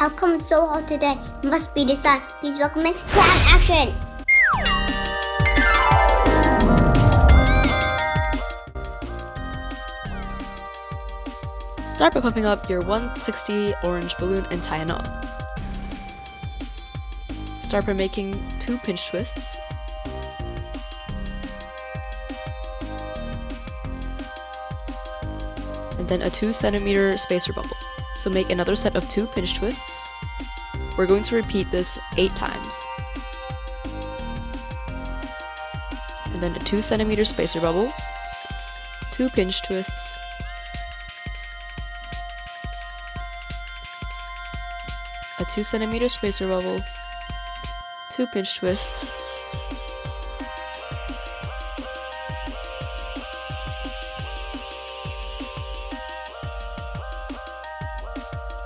How come it's so hot today? Must be the sun. Please welcome in class action. Start by pumping up your 160 orange balloon and tie a knot. Start by making 2 pinch twists. And then a 2 centimeter spacer bubble. So make another set of 2 pinch twists. We're going to repeat this 8 times. And then a 2 centimeter spacer bubble, 2 pinch twists, a 2 centimeter spacer bubble, 2 pinch twists,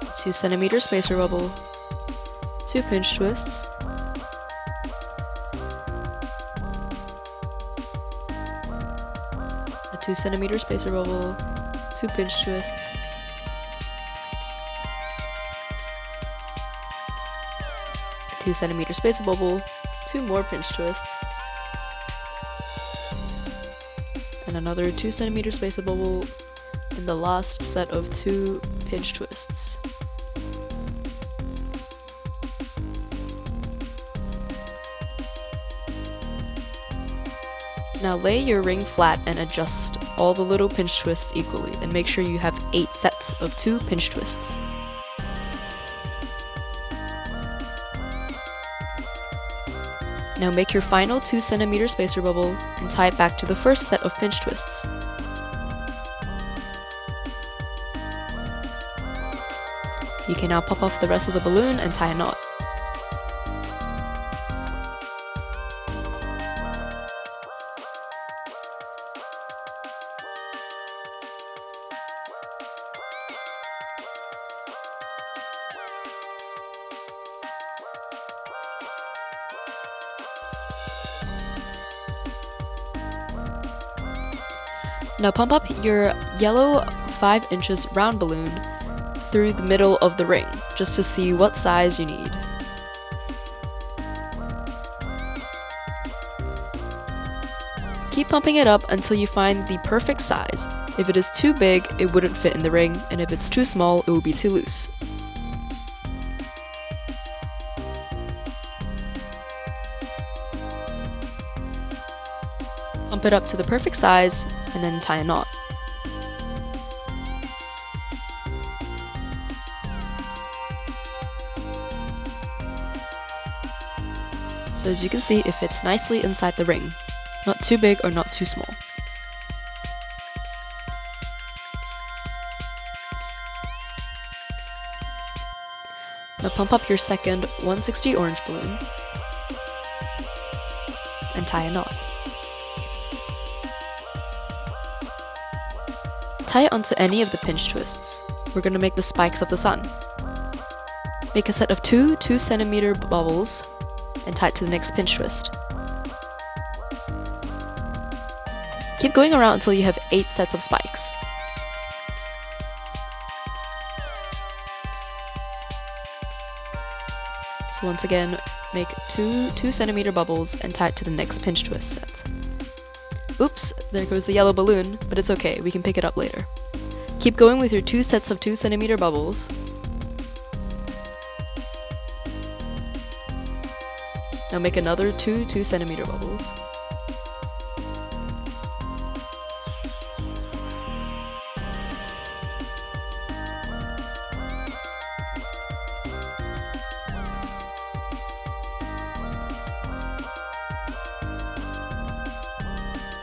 a 2 centimeter spacer bubble, 2 pinch twists, a 2 centimeter spacer bubble, 2 pinch twists, a 2 centimeter spacer bubble, 2 more pinch twists, and another 2 centimeter spacer bubble, and the last set of 2 pinch twists. Now lay your ring flat and adjust all the little pinch twists equally, and make sure you have 8 sets of 2 pinch twists. Now make your final 2 centimeter spacer bubble and tie it back to the first set of pinch twists. You can now pop off the rest of the balloon and tie a knot. Now pump up your yellow 5 inches round balloon through the middle of the ring, just to see what size you need. Keep pumping it up until you find the perfect size. If it is too big, it wouldn't fit in the ring, and if it's too small, it will be too loose. Pump it up to the perfect size, and then tie a knot. So as you can see, it fits nicely inside the ring. Not too big or not too small. Now pump up your second 160 orange balloon and tie a knot. Tie it onto any of the pinch twists. We're going to make the spikes of the sun. Make a set of 2 2 centimeter bubbles and tie it to the next pinch twist. Keep going around until you have 8 sets of spikes. So once again, make 2 2 centimeter bubbles and tie it to the next pinch twist set. Oops, there goes the yellow balloon, but it's okay, we can pick it up later. Keep going with your 2 sets of 2 centimeter bubbles. Now make another 2 2 centimeter bubbles.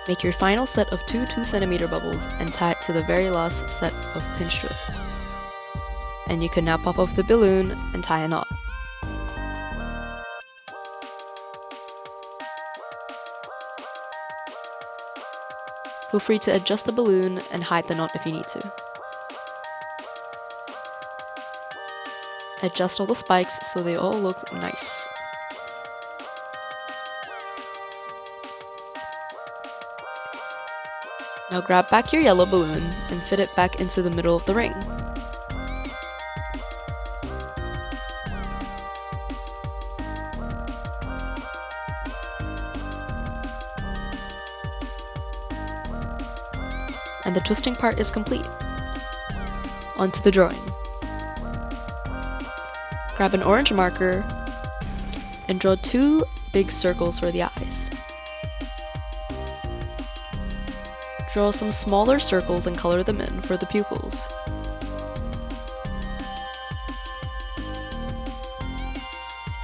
Make your final set of 2 2 centimeter bubbles and tie it to the very last set of pinch twists. And you can now pop off the balloon and tie a knot. Feel free to adjust the balloon and hide the knot if you need to. Adjust all the spikes so they all look nice. Now grab back your yellow balloon and fit it back into the middle of the ring. and the twisting part is complete. Onto the drawing. Grab an orange marker and draw 2 big circles for the eyes. Draw some smaller circles and color them in for the pupils.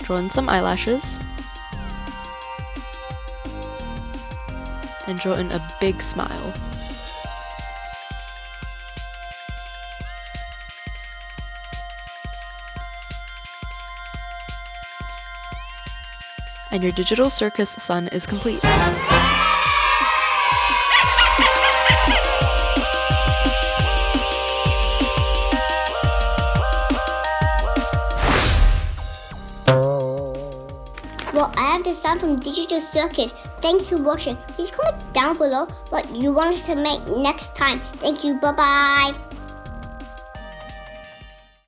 Draw in some eyelashes. And draw in a big smile. And your digital circus sun is complete. Well, I have the sun from Digital Circus. Thanks for watching. Please comment down below what you want us to make next time. Thank you. Bye-bye.